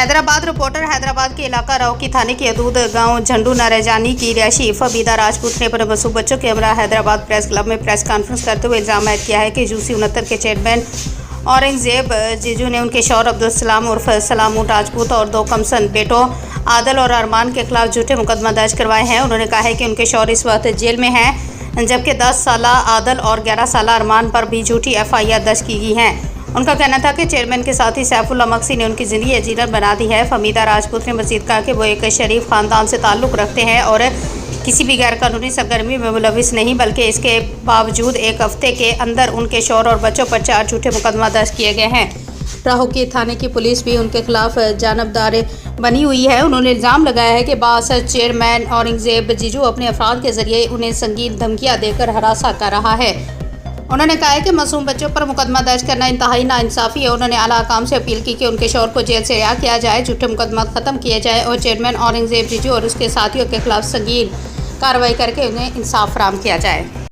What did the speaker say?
Hyderabad reporter Hyderabad के इलाका राउकी थाने की हदूद गांव झंडू नाराजानी की रिहायशी फबीदा राजपूत ने अपने मासूम बच्चों के हमरा हैदराबाद प्रेस क्लब में प्रेस कॉन्फ्रेंस करते हुए इल्जाम आयद किया है कि यूसी 69 के चेयरमैन औरंगजेब जीजू ने उनके शौहर अब्दुल सलाम उर्फ सलामू राजपूत और दो कमसन बेटों आदल और अरमान के खिलाफ झूठे मुकदमा दर्ज करवाए हैं। उन्होंने कहा है कि उनके शौहर इस वक्त जेल में हैं, जबकि 10 साल आदल और 11 साल अरमान पर भी झूठी FIR दर्ज की गई है। उनका कहना था कि चेयरमैन के साथ ही सैफुल्ला मक्सी ने उनकी ज़िंदगी अजीरन बना दी है। फबीदा राजपूत ने मज़ीद कहा कि वो एक शरीफ ख़ानदान से ताल्लुक़ रखते हैं और किसी भी गैर कानूनी सरगर्मी में मुलविस नहीं, बल्कि इसके बावजूद एक हफ्ते के अंदर उनके शौहर और बच्चों पर 4 झूठे मुकदमा दर्ज किए गए हैं। राहुकी थाने की पुलिस भी उनके खिलाफ जानबदार बनी हुई है। उन्होंने इल्ज़ाम लगाया है कि बासर चेयरमैन औरंगजेब जीजू अपने अफराद के जरिए उन्हें संगीन धमकियाँ देकर हरासा कर रहा है। उन्होंने कहा है कि मासूम बच्चों पर मुकदमा दर्ज करना इंतहाई नाइंसाफ़ी है। उन्होंने आला हकाम से अपील की कि उनके शौहर को जेल से रिहा किया जाए, झूठे मुकदमा ख़त्म किए जाए और चेयरमैन औरंगजेब जीजू और उसके साथियों के खिलाफ संगीन कार्रवाई करके उन्हें इंसाफ फराहम किया जाए।